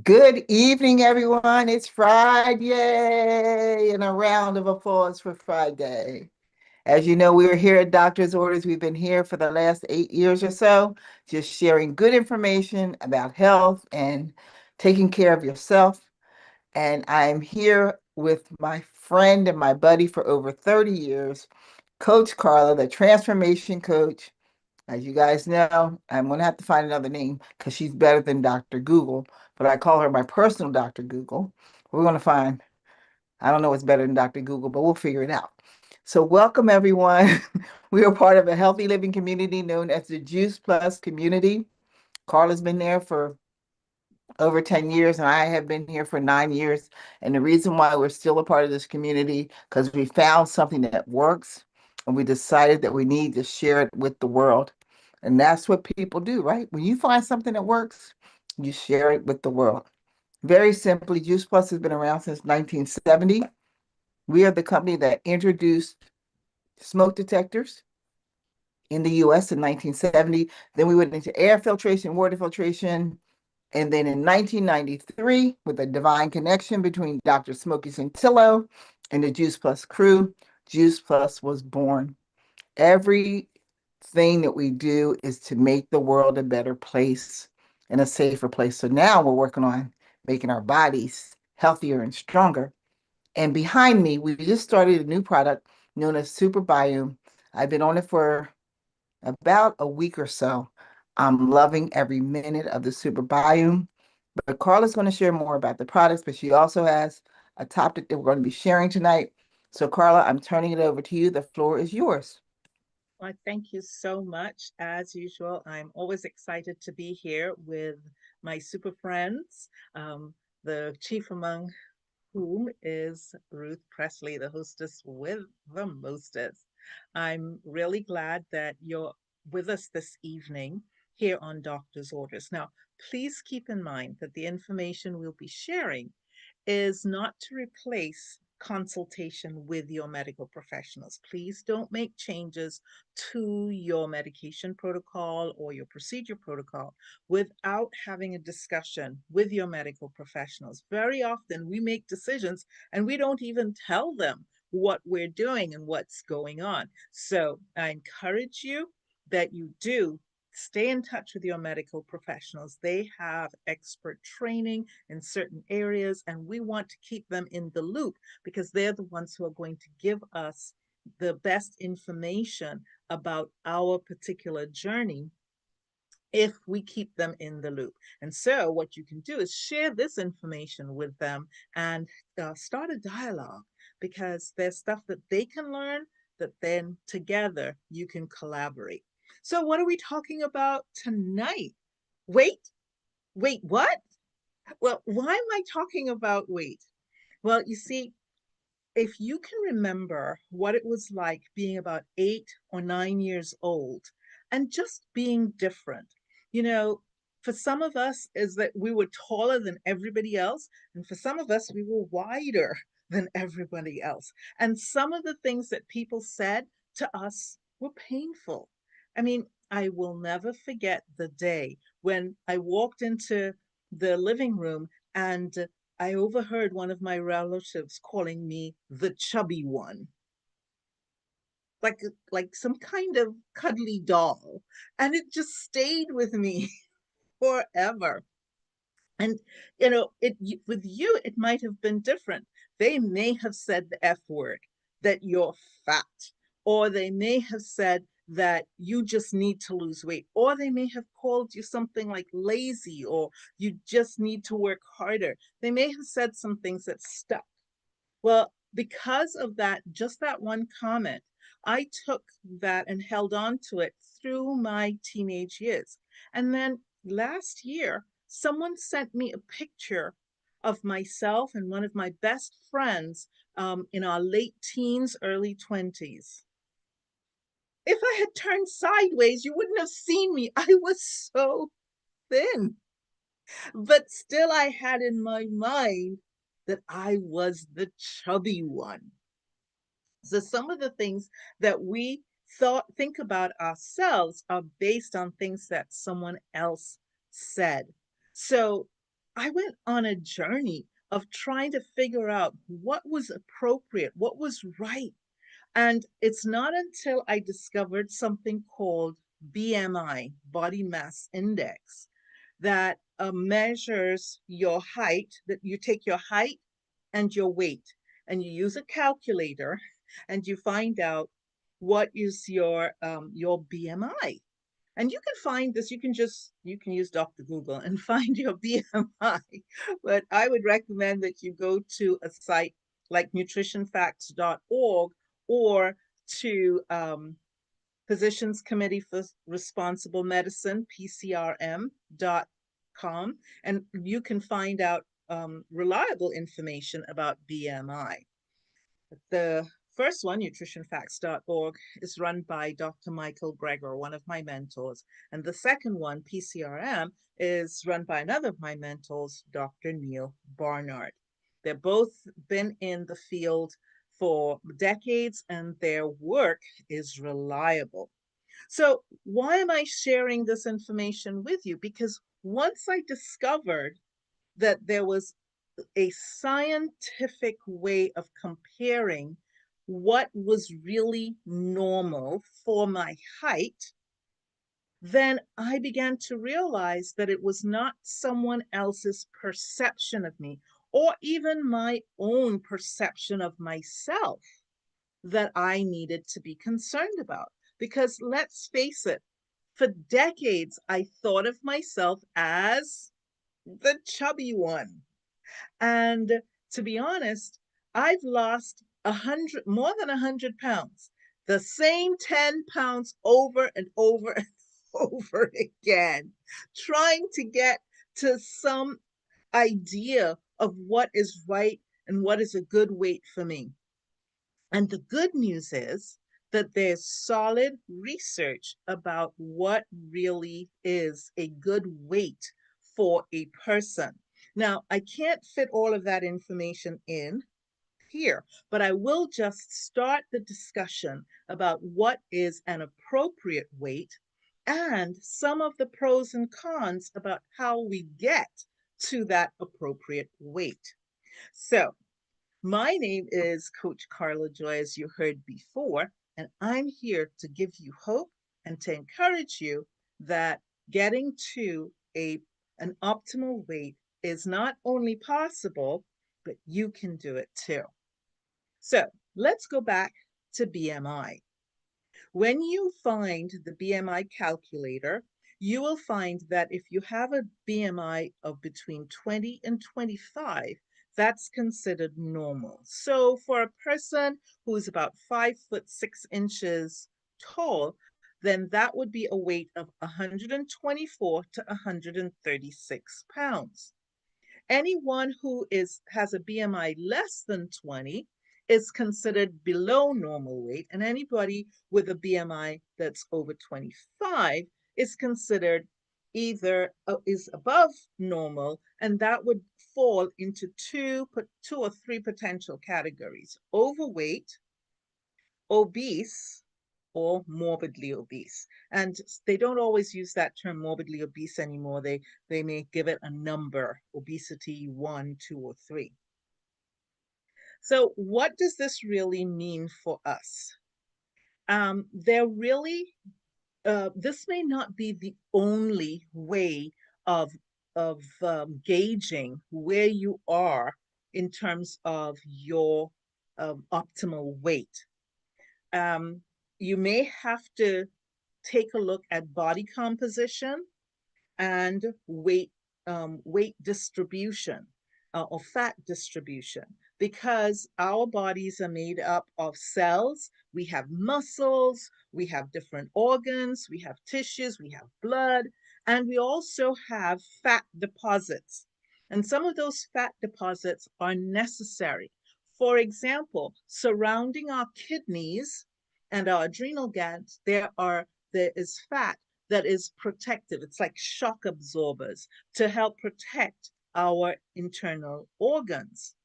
Good evening, everyone. It's Friday, and a round of applause for Friday. As you know, we're here at Doctor's Orders. We've been here for the last 8 years or so, just sharing good information about health and taking care of yourself. And I'm here with my friend and my buddy for over 30 years, Coach Carla, the transformation coach. As you guys know, I'm going to have to find another name because she's better than Dr. Google, but I call her my personal Dr. Google. We're going to find, I don't know what's better than Dr. Google, but we'll figure it out. So, welcome everyone. We are part of a healthy living community known as the Juice Plus community. Carla's been there for over 10 years, and I have been here for 9 years. And the reason why we're still a part of this community, because we found something that works and we decided that we need to share it with the world. And that's what people do, right? When you find something that works, you share it with the world. Very simply, Juice Plus has been around since 1970. We are the company that introduced smoke detectors in the US in 1970. Then we went into air filtration, water filtration, and then in 1993, with a divine connection between Dr. Smokey Santillo and the Juice Plus crew, Juice Plus was born. Everything that we do is to make the world a better place and a safer place. So now we're working on making our bodies healthier and stronger. And behind me, we just started a new product known as Super Biome. I've been on it for about a week or so. I'm loving every minute of the Super Biome. But Carla's going to share more about the products, but she also has a topic that we're going to be sharing tonight. So, Carla, I'm turning it over to you. The floor is yours. Well, thank you so much. As usual, I'm always excited to be here with my super friends, the chief among whom is Ruth Presley, the hostess with the mostest. I'm really glad that you're with us this evening here on Doctor's Orders. Now, please keep in mind that the information we'll be sharing is not to replace consultation with your medical professionals. Please don't make changes to your medication protocol or your procedure protocol without having a discussion with your medical professionals. Very often we make decisions and we don't even tell them what we're doing and what's going on. So I encourage you that you do stay in touch with your medical professionals. They have expert training in certain areas, and we want to keep them in the loop because they're the ones who are going to give us the best information about our particular journey if we keep them in the loop. And so, what you can do is share this information with them and start a dialogue because there's stuff that they can learn that then together you can collaborate. So, what are we talking about tonight? Wait, wait, what? Well, why am I talking about weight? Well, you see, if you can remember what it was like being about 8 or 9 years old and just being different, you know, for some of us is that we were taller than everybody else, and for some of us we were wider than everybody else. And some of the things that people said to us were painful. I mean, I will never forget the day when I walked into the living room and I overheard one of my relatives calling me the chubby one, like like some kind of cuddly doll, and it just stayed with me forever. And it with you, it might have been different. They may have said the F word, that you're fat, or they may have said that you just need to lose weight, or they may have called you something like lazy, or you just need to work harder. They may have said some things that stuck. Well, because of that, just that one comment, I took that and held on to it through my teenage years. And then last year, someone sent me a picture of myself and one of my best friends in our late teens, early 20s. If I had turned sideways, you wouldn't have seen me. I was so thin. But still, I had in my mind that I was the chubby one. So some of the things that we think about ourselves are based on things that someone else said. So I went on a journey of trying to figure out what was appropriate, what was right. And it's not until I discovered something called BMI, body mass index, that measures your height, that you take your height and your weight, and you use a calculator, and you find out what is your BMI. And you can find this, you can use Dr. Google and find your BMI. But I would recommend that you go to a site like nutritionfacts.org, or to Physicians Committee for Responsible Medicine, PCRM.com, and you can find out reliable information about BMI. The first one, nutritionfacts.org, is run by Dr. Michael Greger, one of my mentors. And the second one, PCRM, is run by another of my mentors, Dr. Neil Barnard. They've both been in the field for decades, and their work is reliable. So, why am I sharing this information with you? Because once I discovered that there was a scientific way of comparing what was really normal for my height, then I began to realize that it was not someone else's perception of me, or even my own perception of myself, that I needed to be concerned about. Because let's face it, for decades, I thought of myself as the chubby one. And to be honest, I've lost more than 100 pounds, the same 10 pounds over and over and over again, trying to get to some idea of what is right and what is a good weight for me. And the good news is that there's solid research about what really is a good weight for a person. Now, I can't fit all of that information in here, but I will just start the discussion about what is an appropriate weight and some of the pros and cons about how we get to that appropriate weight. So, my name is Coach Carla Joy, as you heard before, and I'm here to give you hope and to encourage you that getting to an optimal weight is not only possible, but you can do it too. So let's go back to BMI. When you find the BMI calculator, you will find that if you have a BMI of between 20 and 25, that's considered normal. So for a person who is about 5'6" tall, then that would be a weight of 124 to 136 pounds. Anyone who has a BMI less than 20 is considered below normal weight, and anybody with a BMI that's over 25 is considered either is above normal, and that would fall into two or three potential categories: overweight, obese, or morbidly obese. And they don't always use that term morbidly obese anymore. They may give it a number: obesity 1, 2, or 3. So what does this really mean for us? They're really This may not be the only way of gauging where you are in terms of your optimal weight. Um, you may have to take a look at body composition and weight distribution, or fat distribution, because our bodies are made up of cells. We have muscles, we have different organs, we have tissues, we have blood, and we also have fat deposits. And some of those fat deposits are necessary. For example, surrounding our kidneys and our adrenal glands, there is fat that is protective. It's like shock absorbers to help protect our internal organs.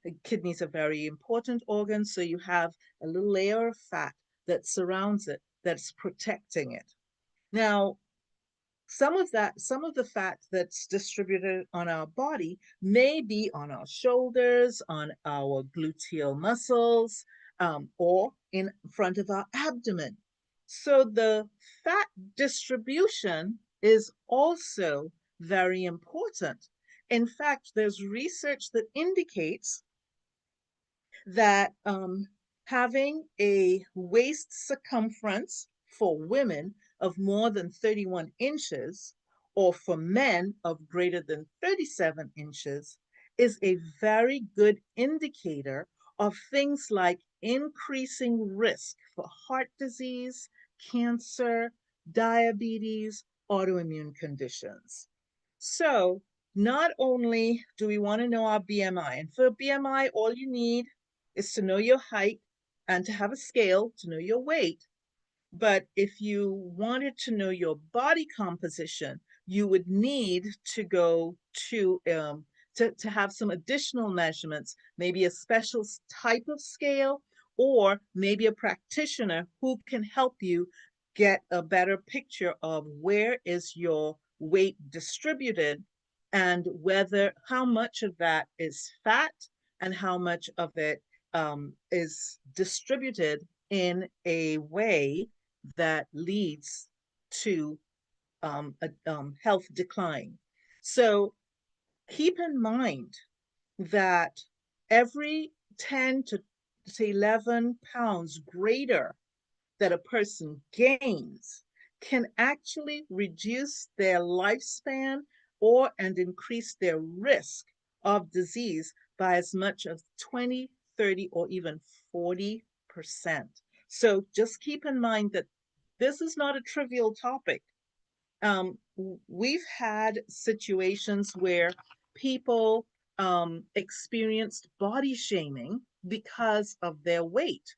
The kidneys are very important organs, so you have a little layer of fat that surrounds it, that's protecting it. Now, some of the fat that's distributed on our body may be on our shoulders, on our gluteal muscles, or in front of our abdomen. So the fat distribution is also very important. In fact, there's research that indicates that having a waist circumference for women of more than 31 inches or for men of greater than 37 inches is a very good indicator of things like increasing risk for heart disease, cancer, diabetes, autoimmune conditions. So, not only do we want to know our BMI, and for BMI, all you need is to know your height and to have a scale to know your weight. But if you wanted to know your body composition, you would need to go to have some additional measurements, maybe a special type of scale, or maybe a practitioner who can help you get a better picture of where is your weight distributed and whether how much of that is fat and how much of it is distributed in a way that leads to health decline. So keep in mind that every 10 to 11 pounds greater that a person gains can actually reduce their lifespan or and increase their risk of disease by as much as 20, 30, or even 40%. So just keep in mind that this is not a trivial topic. We've had situations where people experienced body shaming because of their weight.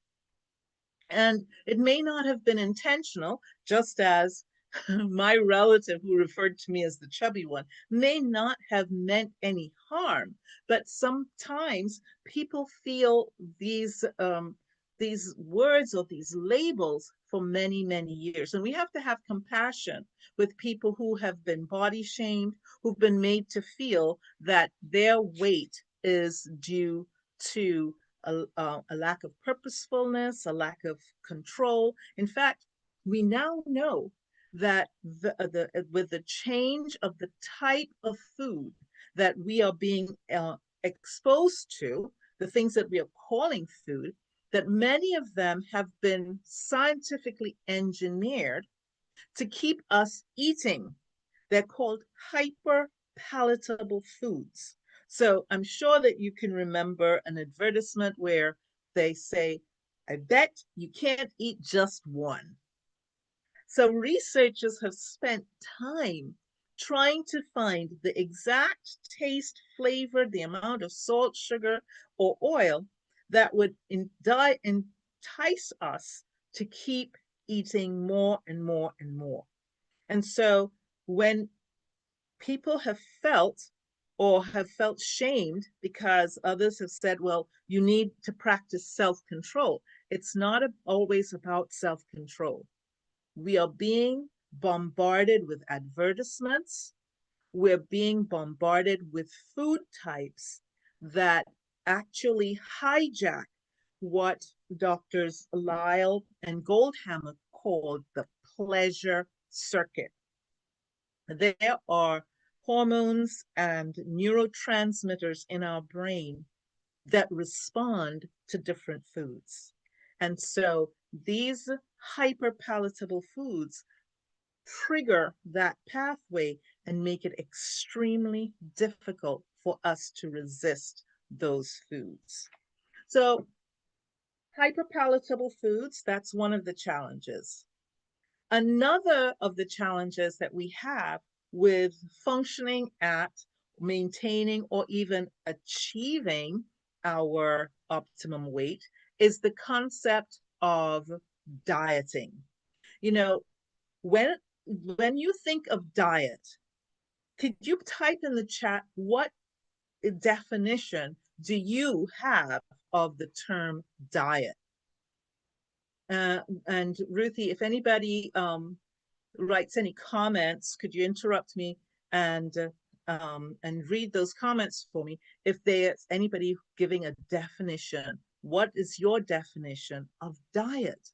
And it may not have been intentional, just as my relative who referred to me as the chubby one may not have meant any harm. But sometimes people feel these words or these labels for many, many years. And we have to have compassion with people who have been body shamed, who've been made to feel that their weight is due to a lack of purposefulness, a lack of control. In fact, we now know that with the change of the type of food that we are being exposed to, the things that we are calling food, that many of them have been scientifically engineered to keep us eating. They're called hyper palatable foods. So I'm sure that you can remember an advertisement where they say, I bet you can't eat just one. So researchers have spent time trying to find the exact taste, flavor, the amount of salt, sugar, or oil that would entice us to keep eating more and more and more. And so when people have felt or have felt shamed because others have said, well, you need to practice self control, it's not always about self control. We are being bombarded with advertisements. We're being bombarded with food types that actually hijack what doctors Lyle and Goldhammer called the pleasure circuit. There are hormones and neurotransmitters in our brain that respond to different foods. And so these hyperpalatable foods trigger that pathway and make it extremely difficult for us to resist those foods. So hyperpalatable foods, that's one of the challenges. Another of the challenges that we have with functioning at, maintaining, or even achieving our optimum weight is the concept of dieting. You know, when when you think of diet, could you type in the chat what definition do you have of the term diet? And Ruthie, if anybody writes any comments, could you interrupt me and read those comments for me? If there's anybody giving a definition, what is your definition of diet?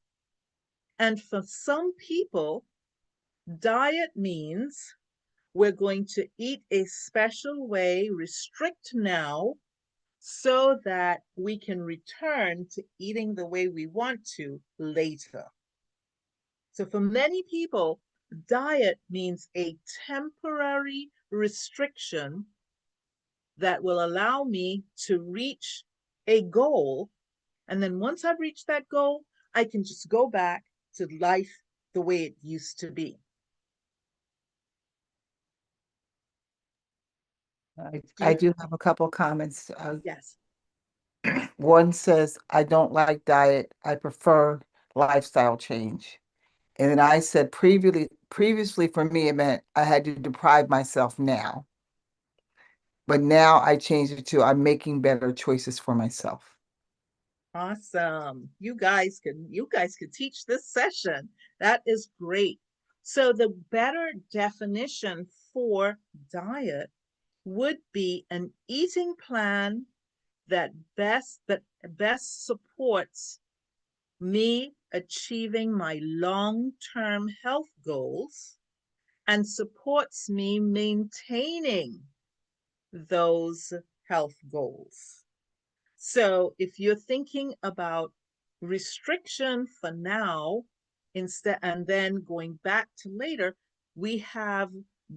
And for some people, diet means we're going to eat a special way, restrict now, so that we can return to eating the way we want to later. So for many people, diet means a temporary restriction that will allow me to reach a goal. And then once I've reached that goal, I can just go back to life the way it used to be. Do I you? do have a couple comments. Yes. One says, I don't like diet. I prefer lifestyle change. And then I said previously for me, it meant I had to deprive myself now. But now I changed it to I'm making better choices for myself. Awesome. You guys could teach this session. That is great. So the better definition for diet would be an eating plan that best supports me achieving my long-term health goals and supports me maintaining those health goals. So if you're thinking about restriction for now, instead, and then going back to later, we have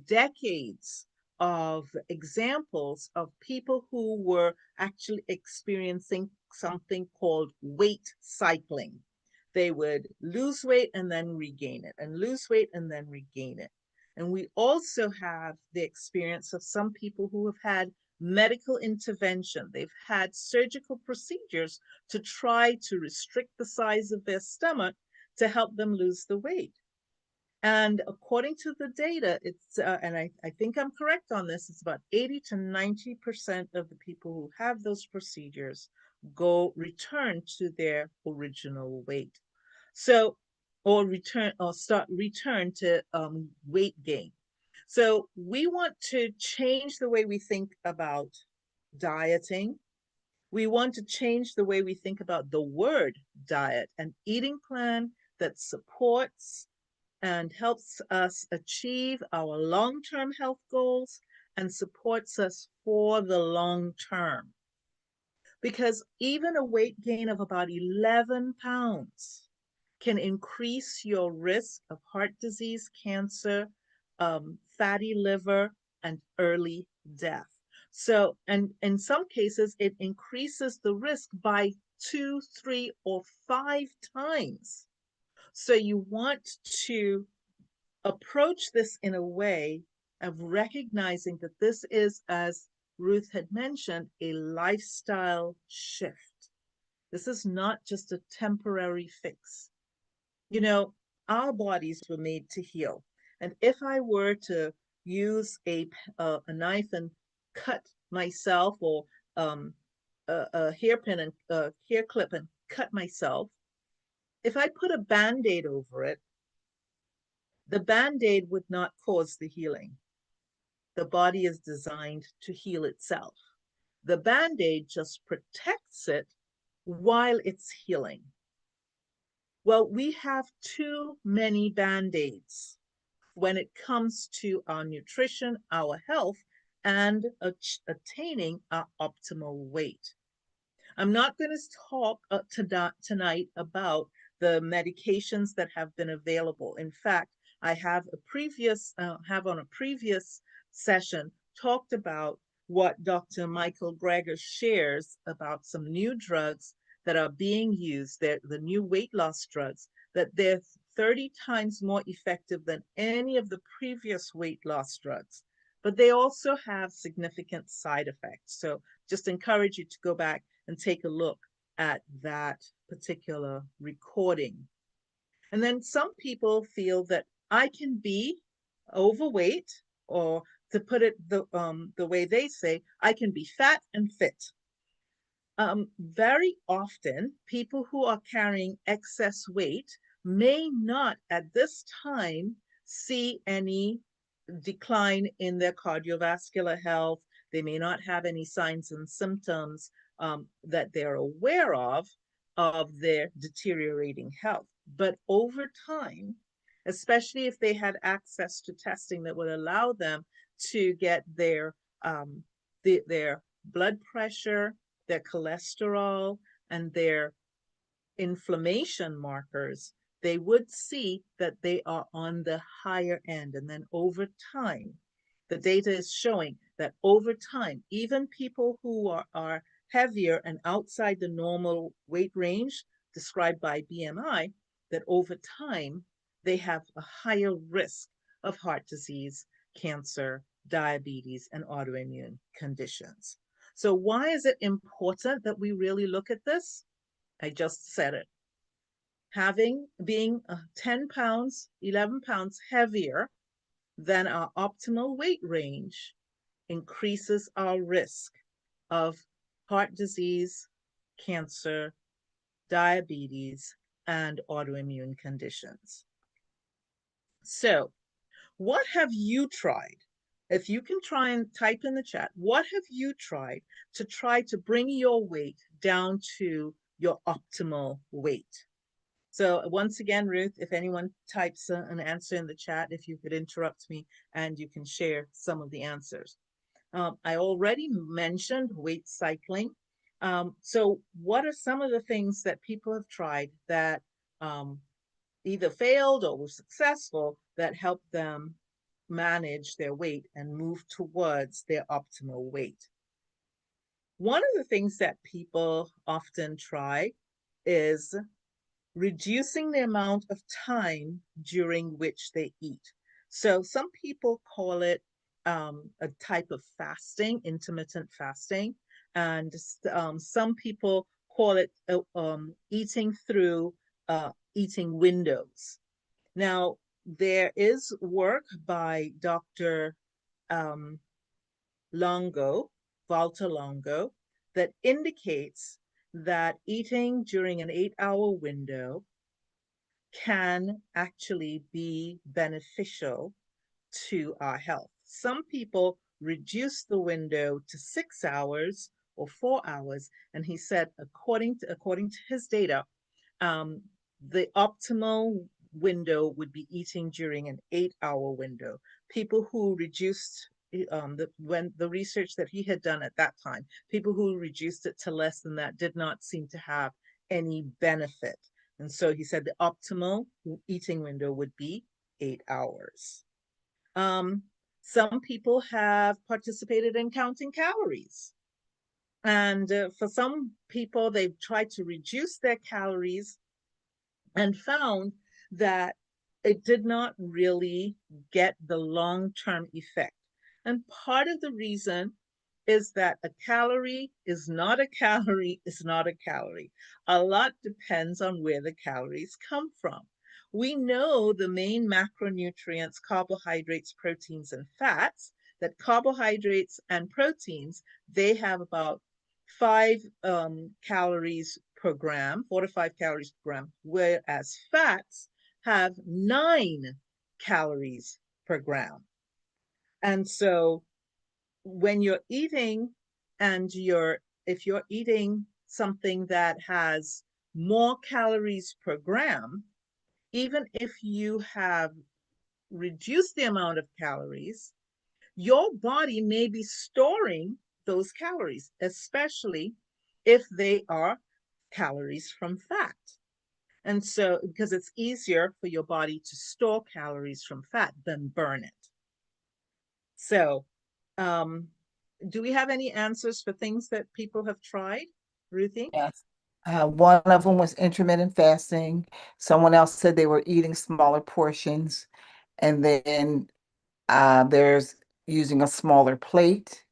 decades of examples of people who were actually experiencing something called weight cycling. They would lose weight and then regain it, and lose weight and then regain it. And we also have the experience of some people who have had medical intervention. They've had surgical procedures to try to restrict the size of their stomach to help them lose the weight. And according to the data, and I think I'm correct on this, it's about 80 to 90% of the people who have those procedures return to their original weight. So, return to weight gain. So we want to change the way we think about dieting. We want to change the way we think about the word diet, an eating plan that supports and helps us achieve our long-term health goals and supports us for the long term. Because even a weight gain of about 11 pounds can increase your risk of heart disease, cancer, fatty liver, and early death. So, and in some cases, it increases the risk by 2, 3, or 5 times. So you want to approach this in a way of recognizing that this is, as Ruth had mentioned, a lifestyle shift. This is not just a temporary fix. You know, our bodies were made to heal. And if I were to use a knife and cut myself, or a hairpin and a hair clip and cut myself, if I put a band-aid over it, the band-aid would not cause the healing. The body is designed to heal itself. The band-aid just protects it while it's healing. Well, we have too many band-aids when it comes to our nutrition, our health, and attaining our optimal weight. I'm not going to talk tonight about the medications that have been available. In fact, I have on a previous session talked about what Dr. Michael Greger shares about some new drugs that are being used. They're the new weight loss drugs, that they're 30 times more effective than any of the previous weight loss drugs. But they also have significant side effects. So just encourage you to go back and take a look at that particular recording. And then some people feel that I can be overweight, or to put it the way they say, I can be fat and fit. Very often, people who are carrying excess weight may not at this time see any decline in their cardiovascular health. They may not have any signs and symptoms that they're aware of their deteriorating health. But over time, especially if they had access to testing that would allow them to get um, their blood pressure, their cholesterol, and their inflammation markers, they would see that they are on the higher end. And then over time, the data is showing that over time, even people who are heavier and outside the normal weight range described by BMI, that over time, they have a higher risk of heart disease, cancer, diabetes, and autoimmune conditions. So, why is it important that we really look at this? I just said it. Being 10 pounds, 11 pounds heavier than our optimal weight range increases our risk of heart disease, cancer, diabetes, and autoimmune conditions. So, what have you tried? If you can try and type in the chat, what have you tried to try to bring your weight down to your optimal weight? So once again, Ruth, if anyone types an answer in the chat, if you could interrupt me and you can share some of the answers. I already mentioned weight cycling. So what are some of the things that people have tried that either failed or were successful that helped them manage their weight and move towards their optimal weight? One of the things that people often try is reducing the amount of time during which they eat. So some people call it a type of fasting, intermittent fasting, and some people call it eating through eating windows. Now, there is work by Dr. Um, Longo, Walter Longo, that indicates that eating during an 8-hour window can actually be beneficial to our health. Some people reduce the window to 6 hours or 4 hours, and he said, according to his data, um, the optimal window would be eating during an 8-hour window. People who reduced when the research that he had done at that time, people who reduced it to less than that did not seem to have any benefit. And so he said the optimal eating window would be 8 hours. Um, some people have participated in counting calories. And for some people, they've tried to reduce their calories and found that it did not really get the long-term effect. And part of the reason is that a calorie is not a calorie is not a calorie. A lot depends on where the calories come from. We know the main macronutrients, carbohydrates, proteins, and fats, that carbohydrates and proteins, they have about 5 calories per gram, 4 to 5 calories per gram, whereas fats have 9 calories per gram. And so when you're eating and if you're eating something that has more calories per gram, even if you have reduced the amount of calories, your body may be storing those calories, especially if they are calories from fat. And so, because it's easier for your body to store calories from fat than burn it. So, um, do we have any answers for things that people have tried, Ruthie? Yes. One of them was intermittent fasting. Someone else said they were eating smaller portions. And then there's using a smaller plate,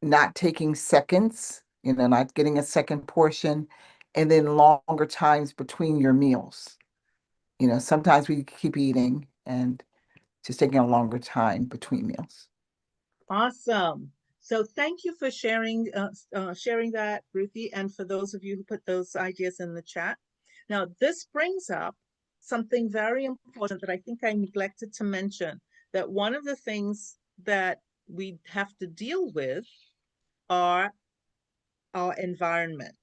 not taking seconds, not getting a second portion, and then longer times between your meals. Sometimes we keep eating and just taking a longer time between meals. Awesome. So thank you for sharing that, Ruthie, and for those of you who put those ideas in the chat. Now, this brings up something very important that I think I neglected to mention, that one of the things that we have to deal with are our environment.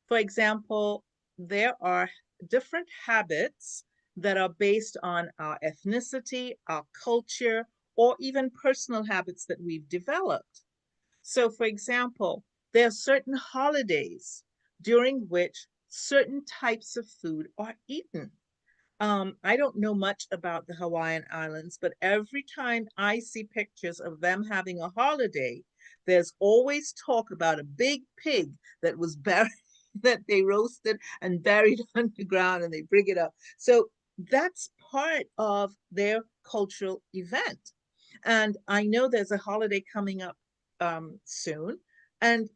For example, there are different habits that are based on our ethnicity, our culture, or even personal habits that we've developed. So, for example, there are certain holidays during which certain types of food are eaten. I don't know much about the Hawaiian Islands, but every time I see pictures of them having a holiday, there's always talk about a big pig that was buried, that they roasted and buried underground and they bring it up. So that's part of their cultural event. And I know there's a holiday coming up soon. And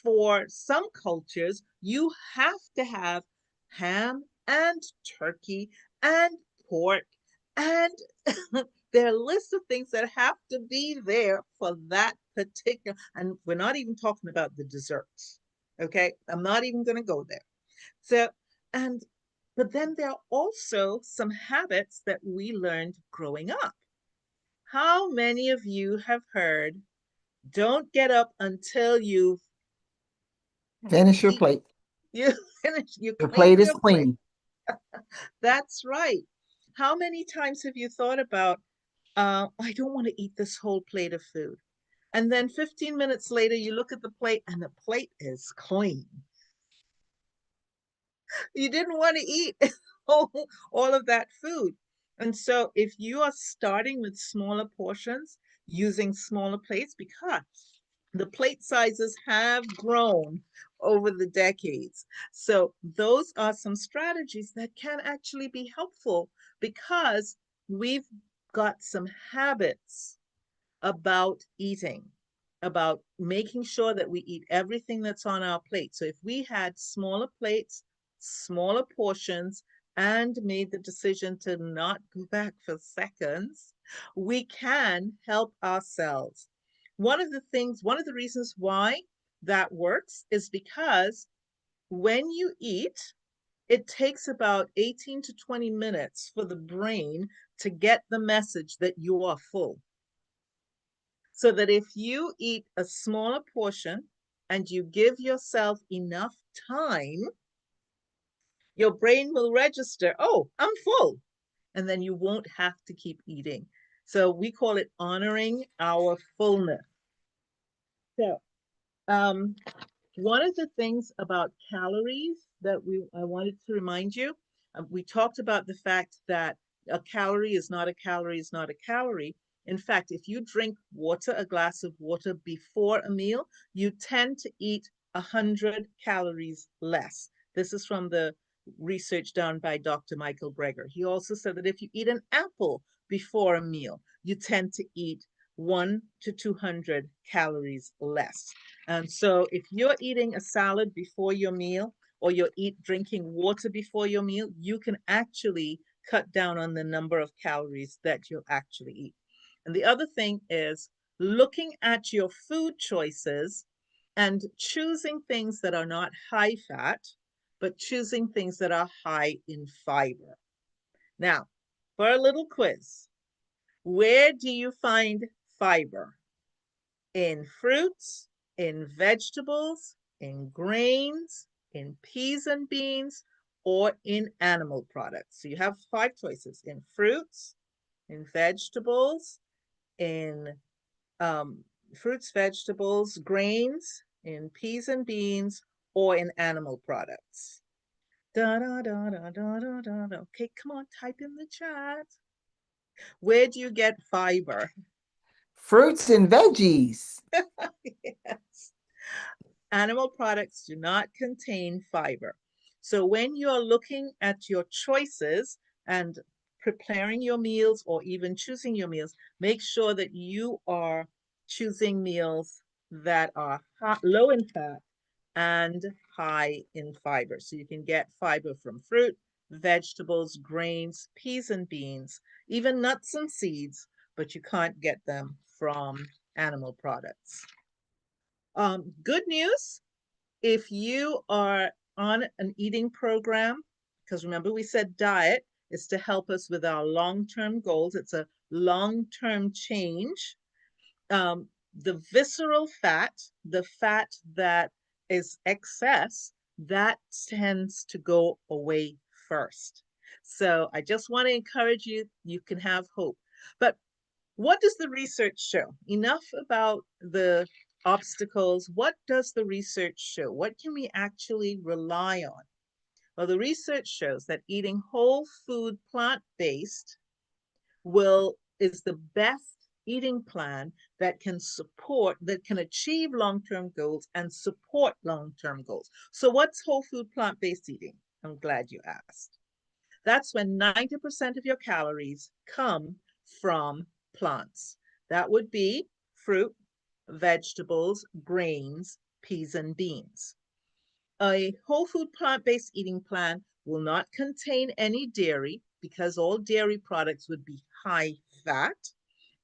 for some cultures, you have to have ham and turkey and pork and there are lists of things that have to be there for that particular, and we're not even talking about the desserts. Okay, I'm not even going to go there. So, and but then there are also some habits that we learned growing up. How many of you have heard, don't get up until you've Finish your eat, plate. you finish, you Your clean plate is your plate? clean. That's right. How many times have you thought about, I don't want to eat this whole plate of food? And then 15 minutes later, you look at the plate and the plate is clean. You didn't want to eat all of that food. And so, if you are starting with smaller portions, using smaller plates, because the plate sizes have grown over the decades. So, those are some strategies that can actually be helpful because we've got some habits about eating, about making sure that we eat everything that's on our plate. So if we had smaller plates, smaller portions, and made the decision to not go back for seconds, we can help ourselves. One of the reasons why that works is because when you eat, it takes about 18 to 20 minutes for the brain to get the message that you are full. So that if you eat a smaller portion and you give yourself enough time, your brain will register, oh, I'm full. And then you won't have to keep eating. So we call it honoring our fullness. So um, one of the things about calories that I wanted to remind you, we talked about the fact that a calorie is not a calorie is not a calorie. In fact, if you drink water, a glass of water before a meal, you tend to eat 100 calories less. This is from the research done by Dr. Michael Breger. He also said that if you eat an apple before a meal, you tend to eat 1 to 200 calories less. And so if you're eating a salad before your meal or you're drinking water before your meal, you can actually cut down on the number of calories that you'll actually eat. And the other thing is looking at your food choices and choosing things that are not high fat, but choosing things that are high in fiber. Now, for a little quiz, where do you find fiber? In fruits, in vegetables, in grains, in peas and beans, or in animal products. So you have 5 choices: in fruits, in vegetables, in um, fruits, vegetables, grains, in peas and beans, or in animal products. Da, da, da, da, da, da, da, da. Okay, come on, type in the chat. Where do you get fiber? Fruits and veggies. Yes. Animal products do not contain fiber. So when you're looking at your choices and preparing your meals or even choosing your meals, make sure that you are choosing meals that are low in fat and high in fiber. So you can get fiber from fruit, vegetables, grains, peas and beans, even nuts and seeds, but you can't get them from animal products. Good news, if you are on an eating program, because remember we said diet, is to help us with our long-term goals. It's a long-term change. The visceral fat, the fat that is excess, that tends to go away first. So I just want to encourage you, you can have hope. But what does the research show? Enough about the obstacles. What does the research show? What can we actually rely on? Well, the research shows that eating whole food plant-based is the best eating plan that can achieve long-term goals and support long-term goals. So what's whole food plant-based eating? I'm glad you asked. That's when 90% of your calories come from plants. That would be fruit, vegetables, grains, peas, and beans. A whole food plant-based eating plan will not contain any dairy because all dairy products would be high fat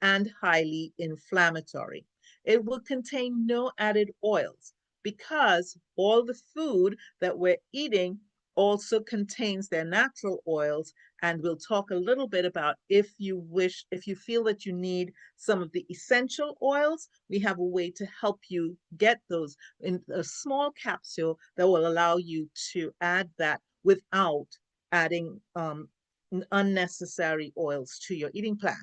and highly inflammatory. It will contain no added oils because all the food that we're eating also contains their natural oils. And we'll talk a little bit about if you feel that you need some of the essential oils, we have a way to help you get those in a small capsule that will allow you to add that without adding unnecessary oils to your eating plan.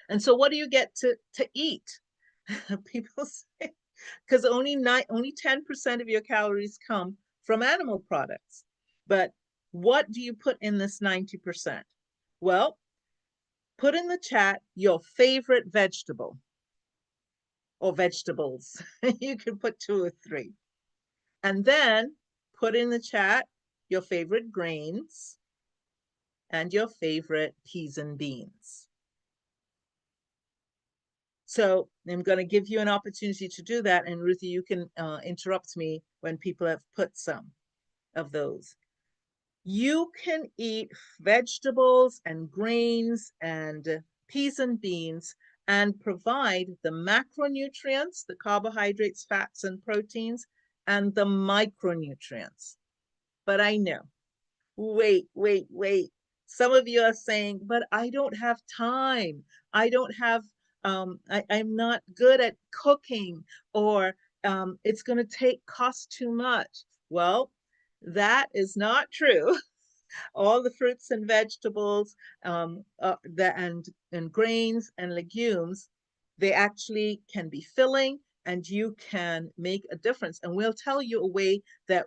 And so what do you get to eat? People say, because only 10% of your calories come from animal products. But what do you put in this 90%? Well, put in the chat your favorite vegetable or vegetables. You can put 2 or 3. And then put in the chat your favorite grains and your favorite peas and beans. So I'm going to give you an opportunity to do that. And Ruthie, you can interrupt me when people have put some of those. You can eat vegetables and grains and peas and beans and provide the macronutrients, the carbohydrates, fats, and proteins, and the micronutrients. But I know, wait. Some of you are saying, but I don't have time. I don't have, I'm not good at cooking, or it's going to cost too much. Well, that is not true. All the fruits and vegetables and grains and legumes, they actually can be filling and you can make a difference. And we'll tell you a way that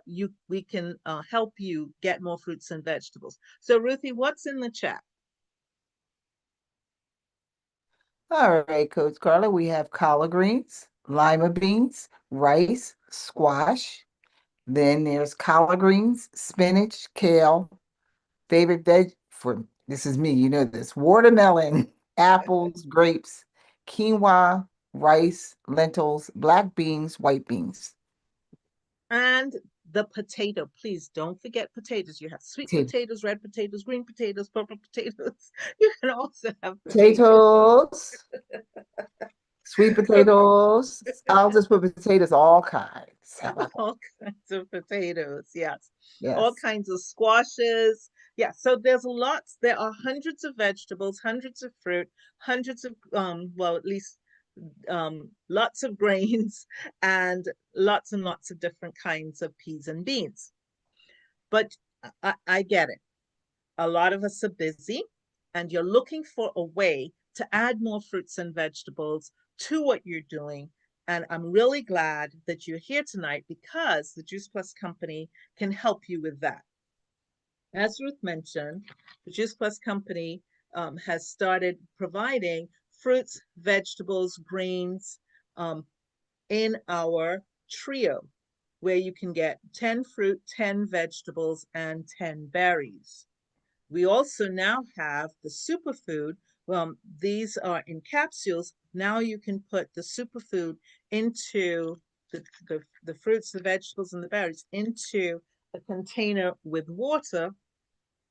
we can help you get more fruits and vegetables. So Ruthie, what's in the chat? All right, Coach Carla, we have collard greens, lima beans, rice, squash. Then there's collard greens, spinach, kale. Favorite veg for this is me, you know this. Watermelon, apples, grapes, quinoa, rice, lentils, black beans, white beans. And the potato, please don't forget potatoes. You have sweet Potato- potatoes, red potatoes, green potatoes, purple potatoes. You can also have potatoes. Potatoes, sweet potatoes. I'll just put potatoes, all kinds. How about that? All kinds of potatoes, yes. All Yes. kinds of squashes. Yeah, so there are hundreds of vegetables, hundreds of fruit, hundreds of well, at least lots of grains and lots of different kinds of peas and beans. But I get it. A lot of us are busy and you're looking for a way to add more fruits and vegetables to what you're doing. And I'm really glad that you're here tonight because the Juice Plus Company can help you with that. As Ruth mentioned, the Juice Plus Company has started providing fruits, vegetables, grains in our trio, where you can get 10 fruit, 10 vegetables, and 10 berries. We also now have the superfood. These are in capsules. Now you can put the superfood into the fruits, the vegetables, and the berries into a container with water,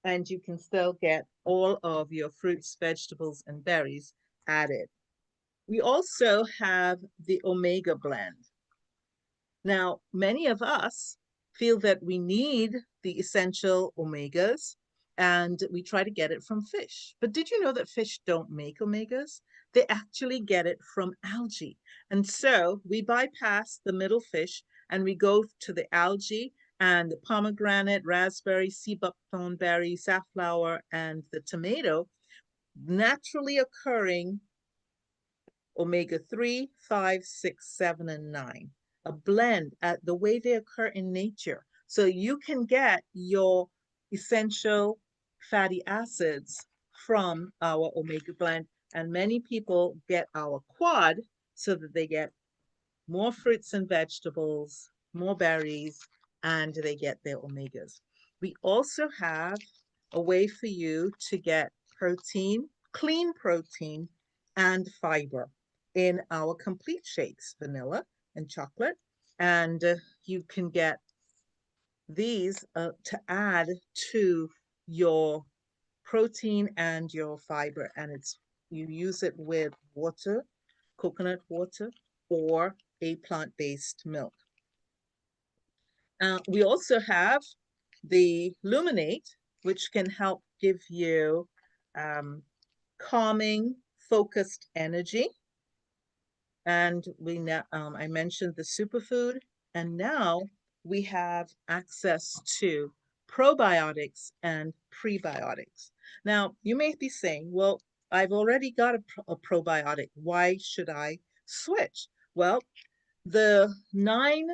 and you can still get all of your fruits, vegetables, and berries added. We also have the Omega blend. Now, many of us feel that we need the essential omegas and we try to get it from fish. But did you know that fish don't make omegas? They actually get it from algae. And so we bypass the middle fish and we go to the algae and the pomegranate, raspberry, sea buckthorn berry, safflower, and the tomato, naturally occurring omega-3, 5, 6, 7, and 9. A blend at the way they occur in nature. So you can get your essential fatty acids from our omega blend. And many people get our quad so that they get more fruits and vegetables, more berries, and they get their omegas. We also have a way for you to get protein, clean protein, and fiber in our complete shakes, vanilla and chocolate. And you can get these to add to your protein and your fiber. And you use it with water, coconut water, or a plant-based milk. We also have the Luminate, which can help give you um, calming, focused energy. And I mentioned the superfood, and now we have access to probiotics and prebiotics. Now, you may be saying, well, I've already got a probiotic. Why should I switch? Well, the 9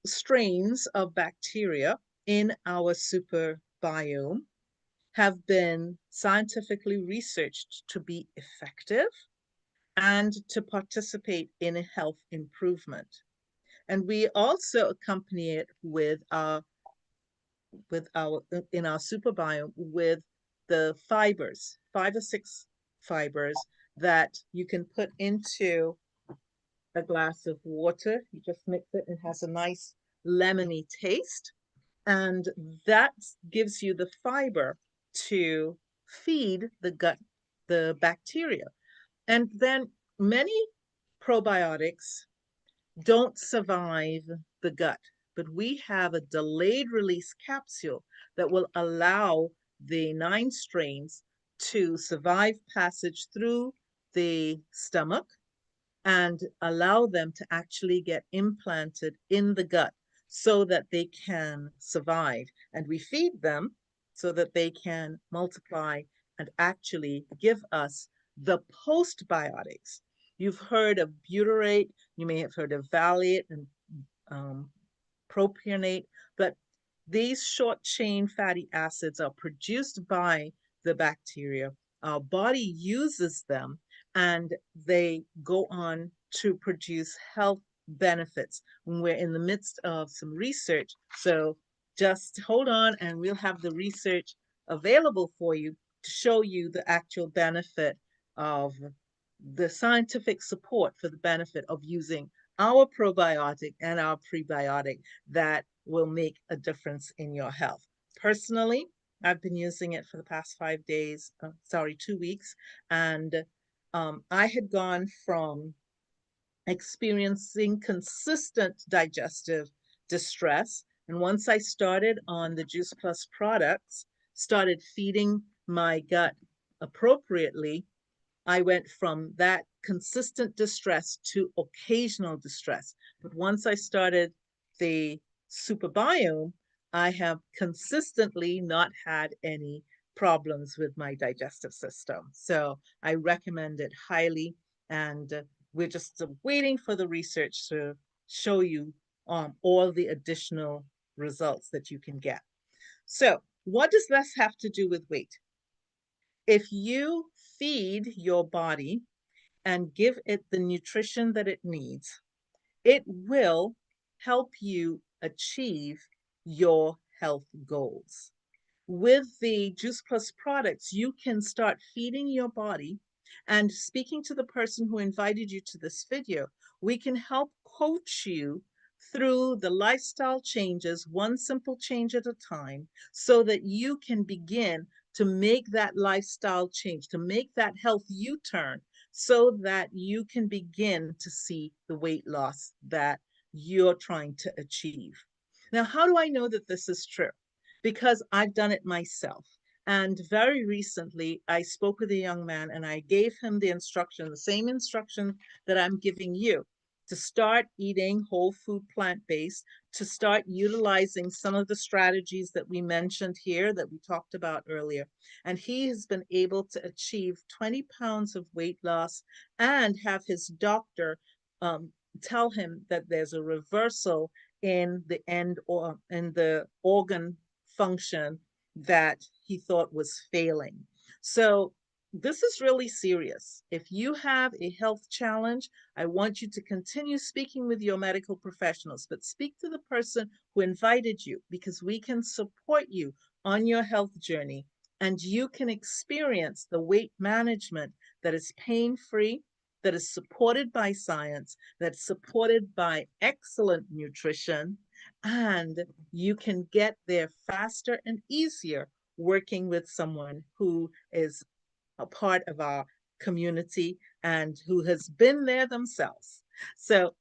strains of bacteria in our super biome have been scientifically researched to be effective and to participate in a health improvement. And we also accompany it with our in our super biome with the fibers, 5 or 6 fibers that you can put into a glass of water. You just mix it and it has a nice lemony taste. And that gives you the fiber to feed the gut, the bacteria. And then many probiotics don't survive the gut, but we have a delayed release capsule that will allow the 9 strains to survive passage through the stomach and allow them to actually get implanted in the gut so that they can survive. And we feed them so that they can multiply and actually give us the postbiotics. You've heard of butyrate, you may have heard of Valiate and um, propionate, but these short chain fatty acids are produced by the bacteria. Our body uses them and they go on to produce health benefits. We're in the midst of some research, so just hold on and we'll have the research available for you to show you the actual benefit of the scientific support for the benefit of using our probiotic and our prebiotic that will make a difference in your health. Personally, I've been using it for the past 5 days, 2 weeks, and I had gone from experiencing consistent digestive distress. And once I started on the Juice Plus products, started feeding my gut appropriately, I went from that consistent distress to occasional distress. But once I started the super biome, I have consistently not had any problems with my digestive system. So I recommend it highly. And we're just waiting for the research to show you all the additional results that you can get. So, what does this have to do with weight? If you feed your body and give it the nutrition that it needs, it will help you achieve your health goals. With the Juice Plus products, you can start feeding your body. And speaking to the person who invited you to this video, we can help coach you through the lifestyle changes, one simple change at a time, so that you can begin to make that lifestyle change, to make that health U-turn, so that you can begin to see the weight loss that you're trying to achieve. Now, how do I know that this is true? Because I've done it myself. And very recently, I spoke with a young man and I gave him the instruction, the same instruction that I'm giving you, to start eating whole food plant-based, to start utilizing some of the strategies that we mentioned here that we talked about earlier. And he has been able to achieve 20 pounds of weight loss and have his doctor tell him that there's a reversal in the end or in the organ function that he thought was failing. So this is really serious. If you have a health challenge, I want you to continue speaking with your medical professionals, but speak to the person who invited you, because we can support you on your health journey and you can experience the weight management that is pain-free, that is supported by science, that's supported by excellent nutrition, and you can get there faster and easier working with someone who is a part of our community and who has been there themselves. So,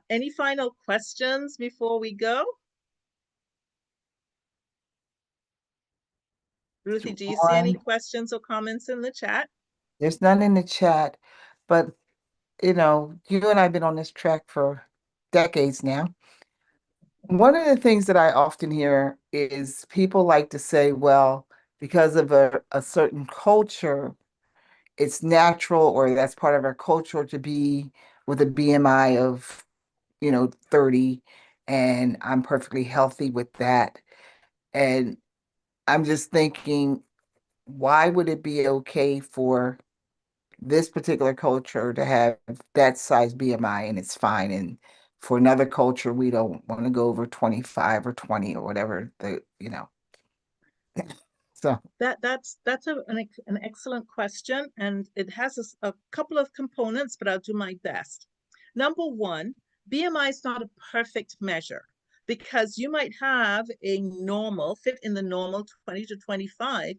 any final questions before we go? Ruthie, do you see any One, questions or comments in the chat? there's none in the chat, but you and I have been on this track for decades now. One of the things that I often hear is people like to say, well, because of a certain culture, it's natural or that's part of our culture to be with a BMI of, 30, and I'm perfectly healthy with that. And I'm just thinking, why would it be okay for this particular culture to have that size BMI and it's fine? And for another culture, we don't want to go over 25 or 20 or whatever So That's an excellent question, and it has a couple of components, but I'll do my best. Number one, BMI is not a perfect measure because you might have a normal fit in the normal 20 to 25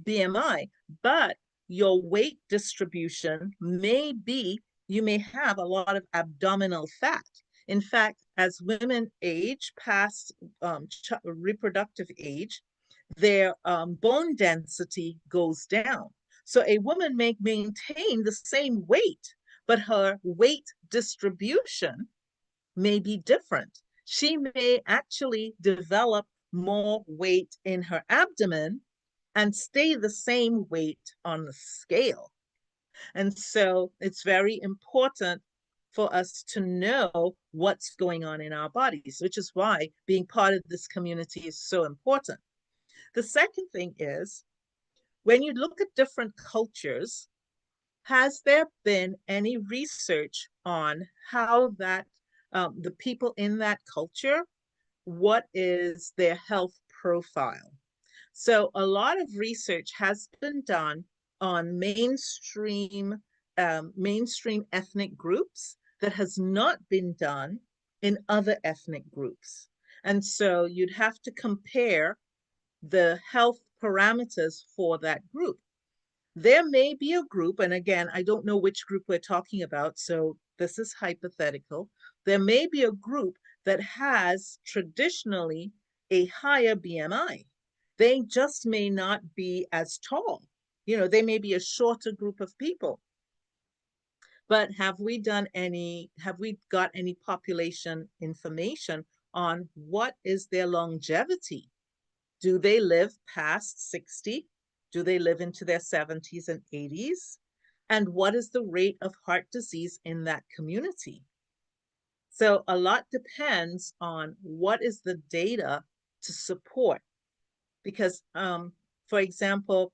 BMI, but your weight distribution may be, you may have a lot of abdominal fat. In fact, as women age past reproductive age, their bone density goes down. So a woman may maintain the same weight, but her weight distribution may be different. She may actually develop more weight in her abdomen and stay the same weight on the scale. And so it's very important for us to know what's going on in our bodies, which is why being part of this community is so important. The second thing is, when you look at different cultures, has there been any research on how the people in that culture, what is their health profile? So a lot of research has been done on mainstream ethnic groups that has not been done in other ethnic groups. And so you'd have to compare the health parameters for that group. There may be a group, and again, I don't know which group we're talking about, so this is hypothetical. There may be a group that has traditionally a higher BMI. They just may not be as tall. They may be a shorter group of people. But have we got any population information on what is their longevity? Do they live past 60? Do they live into their 70s and 80s? And what is the rate of heart disease in that community? So a lot depends on what is the data to support. Because, for example,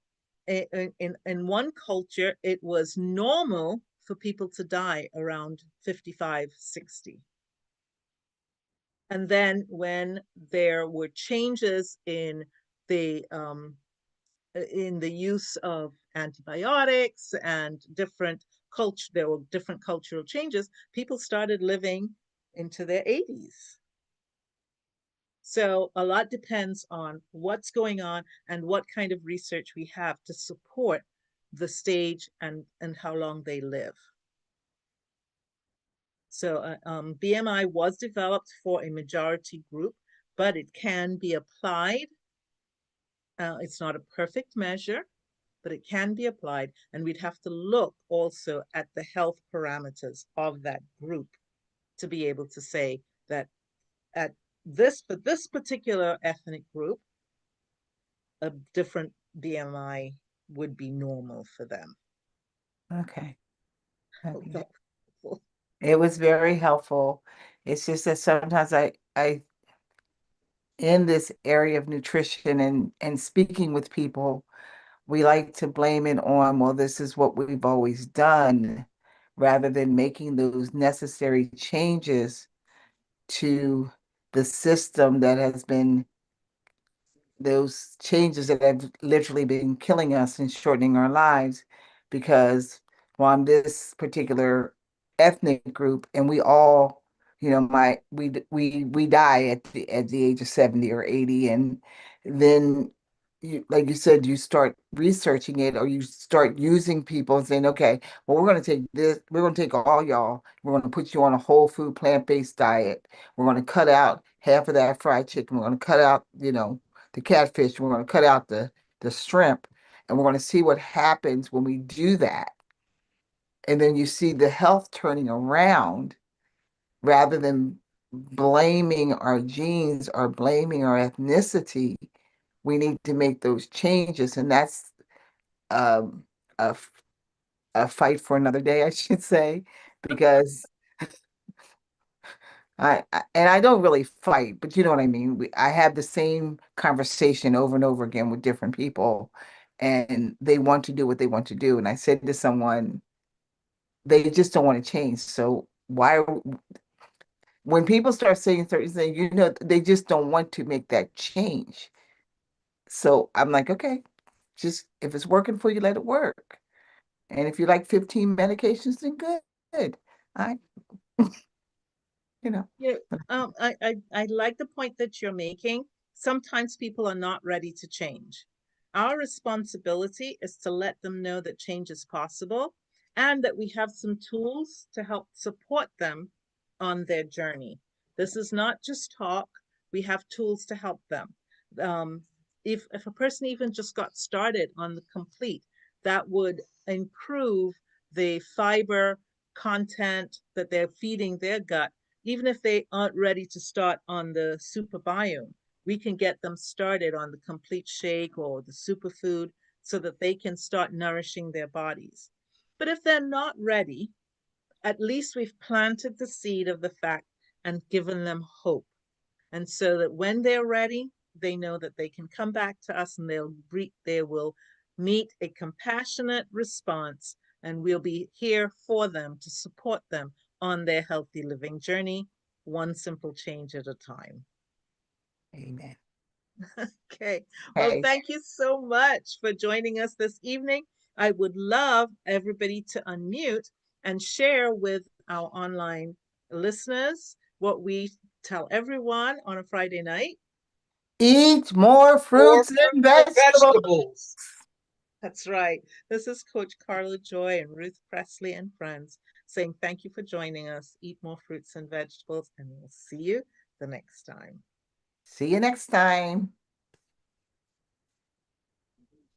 in one culture, it was normal for people to die around 55, 60. And then when there were changes the in the use of antibiotics and there were different cultural changes, people started living into their 80s. So a lot depends on what's going on and what kind of research we have to support the stage and how long they live. So BMI was developed for a majority group, but it can be applied It's not a perfect measure, but it can be applied. And we'd have to look also at the health parameters of that group to be able to say that at for this particular ethnic group, a different BMI would be normal for them. Okay. Hope Okay. that helpful. It was very helpful. It's just that sometimes in this area of nutrition and speaking with people, we like to blame it on, well, this is what we've always done, rather than making those necessary changes to the system that has been those changes that have literally been killing us and shortening our lives because well, I'm this particular ethnic group and we all, my we die at the age of 70 or 80 and then you like you said, you start researching it or you start using people and saying, okay, well, we're gonna take all y'all, we're gonna put you on a whole food plant-based diet. We're gonna cut out half of that fried chicken. We're gonna cut out, the catfish, we're going to cut out the shrimp, and we're going to see what happens when we do that. And then you see the health turning around rather than blaming our genes or blaming our ethnicity. We need to make those changes, and that's um, a, a fight for another day, I should say, because and I don't really fight, but you know what I mean. I have the same conversation over and over again with different people, and they want to do what they want to do. And I said to someone, they just don't want to change. So when people start saying certain things, they just don't want to make that change. So I'm like, okay, just if it's working for you, let it work. And if you like 15 medications, then good. I, you know, Yeah, I like the point that you're making. Sometimes people are not ready to change. Our responsibility is to let them know that change is possible and that we have some tools to help support them on their journey. This is not just talk, we have tools to help them. Um, if a person even just got started on the complete, that would improve the fiber content that they're feeding their gut even if they aren't ready to start on the super biome, we can get them started on the complete shake or the superfood so that they can start nourishing their bodies. But if they're not ready, at least we've planted the seed of the fact and given them hope. And so that when they're ready, they know that they can come back to us and they will meet a compassionate response and we'll be here for them to support them on their healthy living journey, one simple change at a time. amen. Okay. Well, Okay. thank you so much for joining us this evening. I would love everybody to unmute and share with our online listeners what we tell everyone on a Friday night. Eat more More fruits and fruits and vegetables. vegetables. That's right. This is Coach Carla Joy and Ruth Presley and friends saying thank you for joining us. Eat more fruits and vegetables, and we'll see you the next time. See you next time.